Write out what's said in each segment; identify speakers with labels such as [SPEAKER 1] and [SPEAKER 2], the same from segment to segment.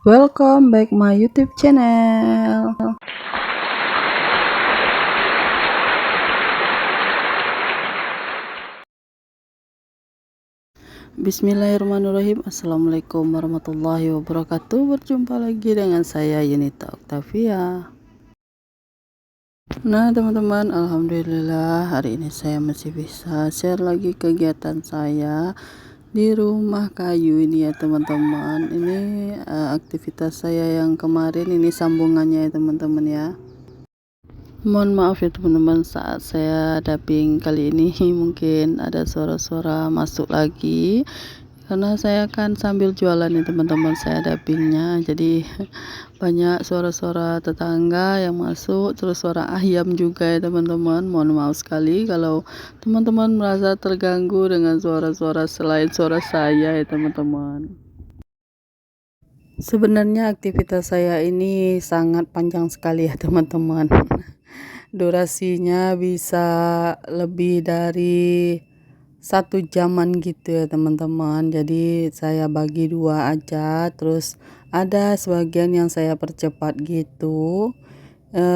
[SPEAKER 1] Welcome back my YouTube channel. Bismillahirrahmanirrahim. Assalamualaikum warahmatullahi wabarakatuh. Berjumpa lagi dengan saya Yunita Octavia. Nah teman-teman, alhamdulillah hari ini saya masih bisa share lagi kegiatan saya di rumah kayu ini ya teman-teman. Ini aktivitas saya yang kemarin, ini sambungannya ya teman-teman ya. Mohon maaf ya teman-teman, saat saya dubbing kali ini mungkin ada suara-suara masuk lagi karena saya kan sambil jualan ya teman-teman, saya dubbingnya, jadi banyak suara-suara tetangga yang masuk, terus suara ayam juga ya teman-teman. Mohon maaf sekali kalau teman-teman merasa terganggu dengan suara-suara selain suara saya ya teman-teman. Sebenarnya aktivitas saya ini sangat panjang sekali ya teman-teman. Durasinya bisa lebih dari 1 jaman gitu ya teman-teman. Jadi saya bagi dua aja, terus ada sebagian yang saya percepat gitu,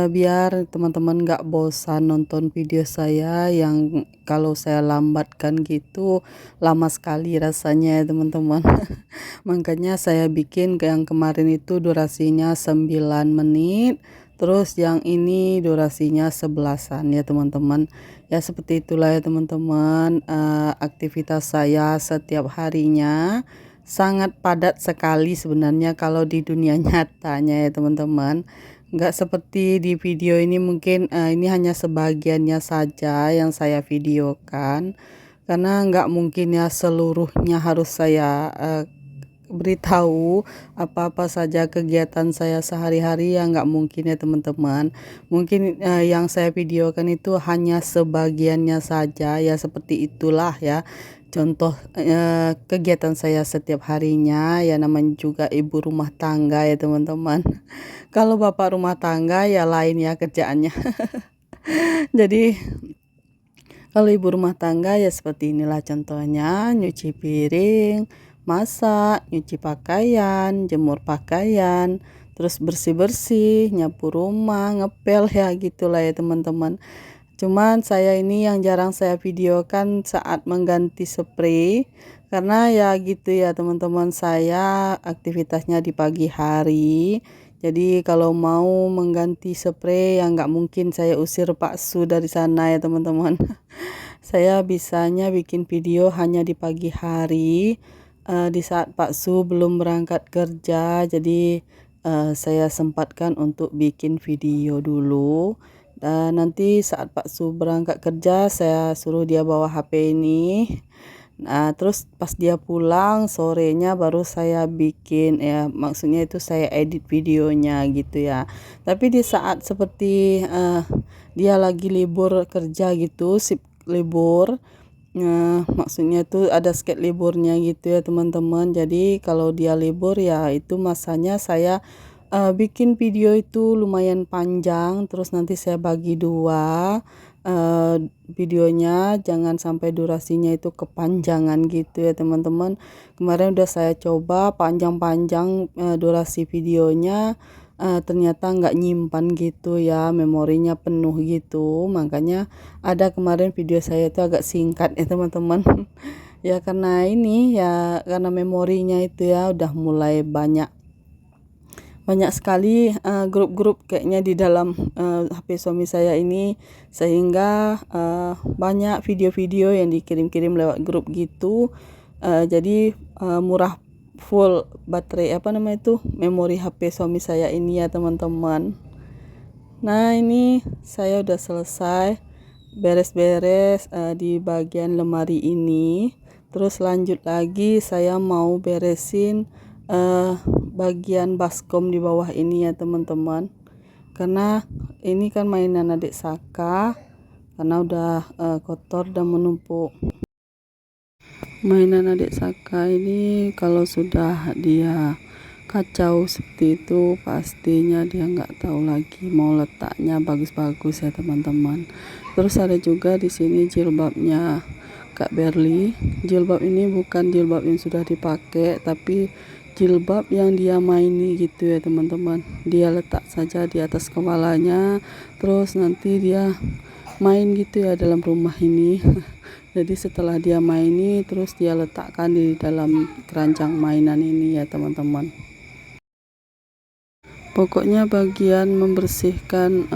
[SPEAKER 1] biar teman-teman gak bosan nonton video saya yang kalau saya lambatkan gitu lama sekali rasanya ya teman-teman. Makanya saya bikin yang kemarin itu durasinya 9 menit, terus yang ini durasinya 11-an ya teman-teman. Ya seperti itulah ya teman-teman, aktivitas saya setiap harinya sangat padat sekali sebenarnya kalau di dunia nyatanya ya teman-teman. Nggak seperti di video ini, mungkin ini hanya sebagiannya saja yang saya videokan, karena nggak mungkin ya seluruhnya harus saya beritahu apa-apa saja kegiatan saya sehari-hari, ya nggak mungkin ya teman-teman. Mungkin yang saya videokan itu hanya sebagiannya saja, ya seperti itulah ya contoh kegiatan saya setiap harinya, ya namanya juga ibu rumah tangga ya teman-teman. Kalau bapak rumah tangga ya lain ya kerjaannya. Jadi kalau ibu rumah tangga ya seperti inilah contohnya: nyuci piring, masak, nyuci pakaian, jemur pakaian, terus bersih-bersih, nyapu rumah, ngepel, ya gitulah ya teman-teman. Cuman saya ini yang jarang saya videokan saat mengganti spray, karena ya gitu ya teman-teman, saya aktivitasnya di pagi hari. Jadi kalau mau mengganti spray ya nggak mungkin saya usir Pak Su dari sana ya teman-teman. Saya bisanya bikin video hanya di pagi hari, di saat Pak Su belum berangkat kerja. Jadi saya sempatkan untuk bikin video dulu, dan nanti saat Pak Su berangkat kerja saya suruh dia bawa HP ini. Nah, terus pas dia pulang sorenya baru saya bikin, ya maksudnya itu saya edit videonya gitu ya. Tapi di saat seperti dia lagi libur kerja gitu, sip libur, maksudnya itu ada sket liburnya gitu ya teman-teman. Jadi kalau dia libur ya itu masanya saya bikin video itu lumayan panjang, terus nanti saya bagi dua videonya, jangan sampai durasinya itu kepanjangan gitu ya teman-teman. Kemarin udah saya coba panjang-panjang durasi videonya, ternyata nggak nyimpan gitu ya, memorinya penuh gitu. Makanya ada kemarin video saya itu agak singkat ya teman-teman. Ya karena ini ya, karena memorinya itu ya udah mulai banyak sekali grup-grup kayaknya di dalam HP suami saya ini, sehingga banyak video-video yang dikirim-kirim lewat grup gitu. Jadi murah full baterai memori HP suami saya ini ya teman-teman. Nah ini saya udah selesai beres-beres di bagian lemari ini, terus lanjut lagi saya mau beresin bagian baskom di bawah ini ya teman-teman, karena ini kan mainan adik Saka, karena udah kotor dan menumpuk. Mainan adik Saka ini kalau sudah dia kacau seperti itu, pastinya dia nggak tahu lagi mau letaknya bagus-bagus ya teman-teman. Terus ada juga di sini jilbabnya Kak Berli. Jilbab ini bukan jilbab yang sudah dipakai, tapi jilbab yang dia maini gitu ya teman-teman. Dia letak saja di atas kepalanya, terus nanti dia main gitu ya dalam rumah ini. Jadi setelah dia maini, terus dia letakkan di dalam keranjang mainan ini ya teman-teman. Pokoknya bagian membersihkan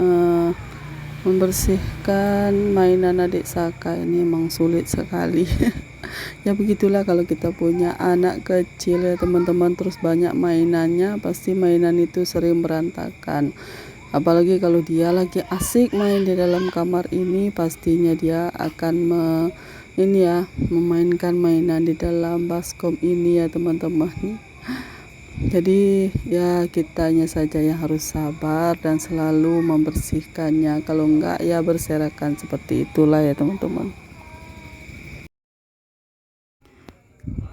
[SPEAKER 1] mainan adik Saka ini emang sulit sekali. Ya begitulah kalau kita punya anak kecil ya teman-teman, terus banyak mainannya, pasti mainan itu sering berantakan. Apalagi kalau dia lagi asik main di dalam kamar ini, pastinya dia akan memainkan mainan di dalam baskom ini ya teman-teman. Jadi ya kitanya saja yang harus sabar dan selalu membersihkannya, kalau enggak ya berserakan seperti itulah ya teman-teman.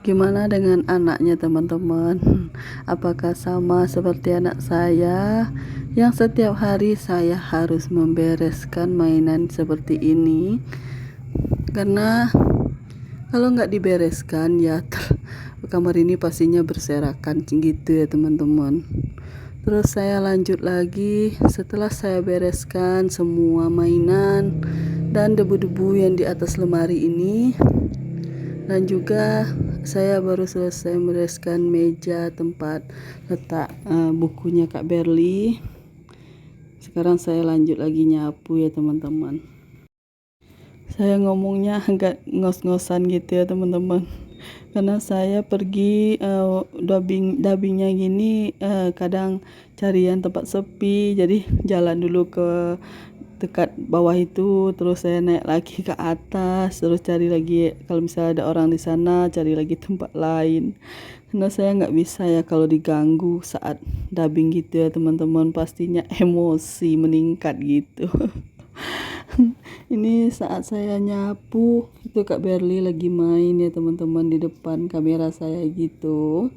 [SPEAKER 1] Gimana dengan anaknya teman-teman? Apakah sama seperti anak saya yang setiap hari saya harus membereskan mainan seperti ini? Karena kalau nggak dibereskan ya kamar ini pastinya berserakan gitu ya teman-teman. Terus saya lanjut lagi, setelah saya bereskan semua mainan dan debu-debu yang di atas lemari ini, dan juga saya baru selesai membereskan meja tempat letak bukunya Kak Berli. Sekarang saya lanjut lagi nyapu ya teman-teman. Saya ngomongnya agak ngos-ngosan gitu ya teman-teman, karena saya pergi dubbingnya gini, kadang carian tempat sepi, jadi jalan dulu ke dekat bawah itu, terus saya naik lagi ke atas, terus cari lagi kalau misalnya ada orang di sana, cari lagi tempat lain, karena saya nggak bisa ya kalau diganggu saat dubbing gitu ya teman-teman, pastinya emosi meningkat gitu. Ini saat saya nyapu itu Kak Berli lagi main ya teman-teman di depan kamera saya gitu.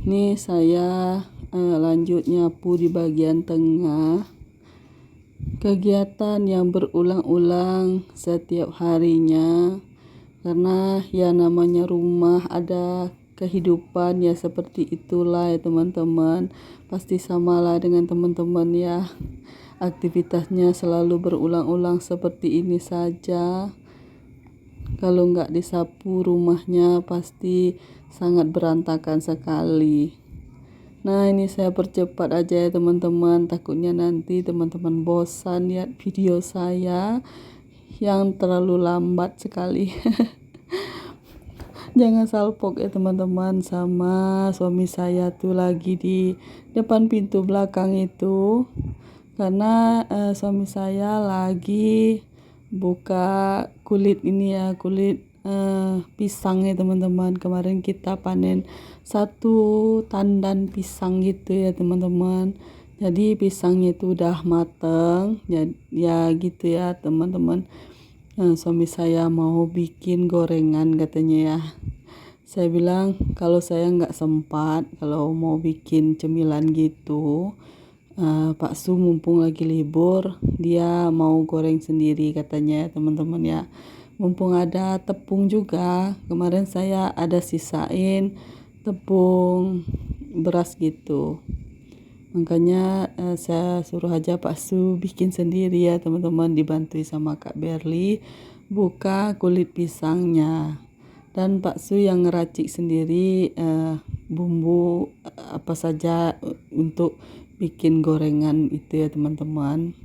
[SPEAKER 1] Ini saya lanjut nyapu di bagian tengah. Kegiatan yang berulang-ulang setiap harinya, karena ya namanya rumah ada kehidupan ya, seperti itulah ya teman-teman. Pasti samalah dengan teman-teman ya, aktivitasnya selalu berulang-ulang seperti ini saja. Kalau nggak disapu rumahnya pasti sangat berantakan sekali. Nah ini saya percepat aja ya teman-teman, takutnya nanti teman-teman bosan lihat video saya yang terlalu lambat sekali. Jangan salpok ya teman-teman, sama suami saya tuh lagi di depan pintu belakang itu, karena suami saya lagi buka kulit ini ya, kulit pisang ya teman-teman. Kemarin kita panen satu tandan pisang gitu ya teman-teman, jadi pisangnya itu udah mateng ya gitu ya teman-teman. Suami saya mau bikin gorengan katanya ya. Saya bilang kalau saya nggak sempat, kalau mau bikin cemilan gitu, Pak Su mumpung lagi libur, dia mau goreng sendiri katanya ya teman-teman ya. Mumpung ada tepung juga, kemarin saya ada sisain tepung beras gitu. Makanya saya suruh aja Pak Su bikin sendiri ya teman-teman, dibantu sama Kak Berli buka kulit pisangnya. Dan Pak Su yang ngeracik sendiri bumbu apa saja untuk bikin gorengan itu ya teman-teman.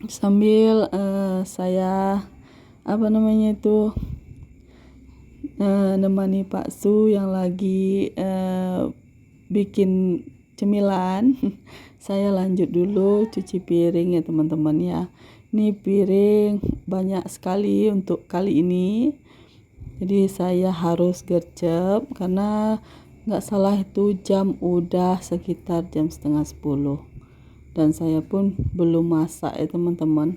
[SPEAKER 1] Sambil saya nemani Pak Su yang lagi bikin cemilan. Saya lanjut dulu cuci piring ya teman-teman ya. Ini piring banyak sekali untuk kali ini, jadi saya harus gercep karena nggak salah itu jam udah sekitar jam setengah 10 dan saya pun belum masak ya teman-teman.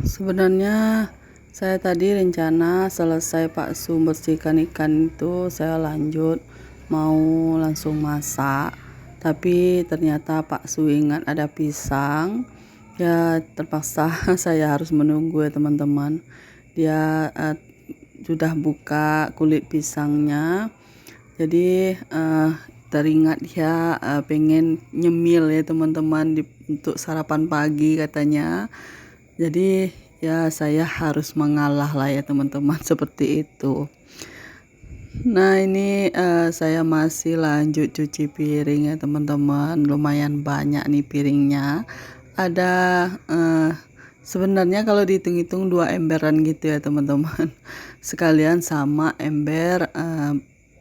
[SPEAKER 1] Sebenarnya saya tadi rencana selesai Pak Su bersihkan ikan itu saya lanjut mau langsung masak, tapi ternyata Pak Su ingat ada pisang ya, terpaksa saya harus menunggu ya teman-teman. Dia sudah buka kulit pisangnya, Jadi teringat ya, pengen nyemil ya teman-teman untuk sarapan pagi katanya. Jadi ya saya harus mengalah lah ya teman-teman seperti itu. Nah ini saya masih lanjut cuci piring ya teman-teman. Lumayan banyak nih piringnya. Ada sebenarnya kalau dihitung-hitung 2 emberan gitu ya teman-teman. Sekalian sama ember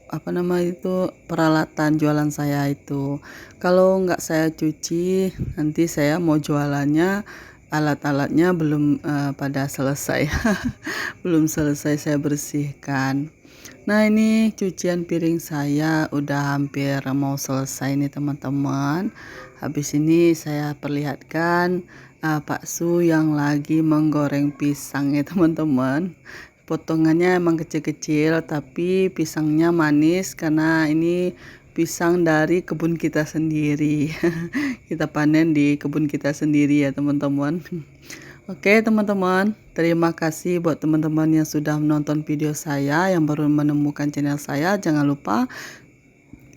[SPEAKER 1] apa nama itu peralatan jualan saya itu. Kalau nggak saya cuci, nanti saya mau jualannya alat-alatnya belum pada selesai. Belum selesai saya bersihkan. Nah ini cucian piring saya udah hampir mau selesai nih teman-teman. Habis ini saya perlihatkan Pak Su yang lagi menggoreng pisang ya teman-teman. Potongannya emang kecil-kecil tapi pisangnya manis karena ini pisang dari kebun kita sendiri. Kita panen di kebun kita sendiri ya teman-teman. Oke teman-teman, terima kasih buat teman-teman yang sudah menonton video saya, yang baru menemukan channel saya. Jangan lupa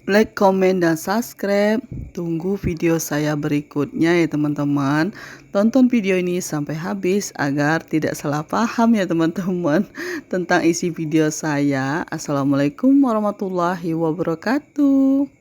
[SPEAKER 1] like, komen, dan subscribe. Tunggu video saya berikutnya ya teman-teman. Tonton video ini sampai habis agar tidak salah paham ya teman-teman tentang isi video saya. Assalamualaikum warahmatullahi wabarakatuh.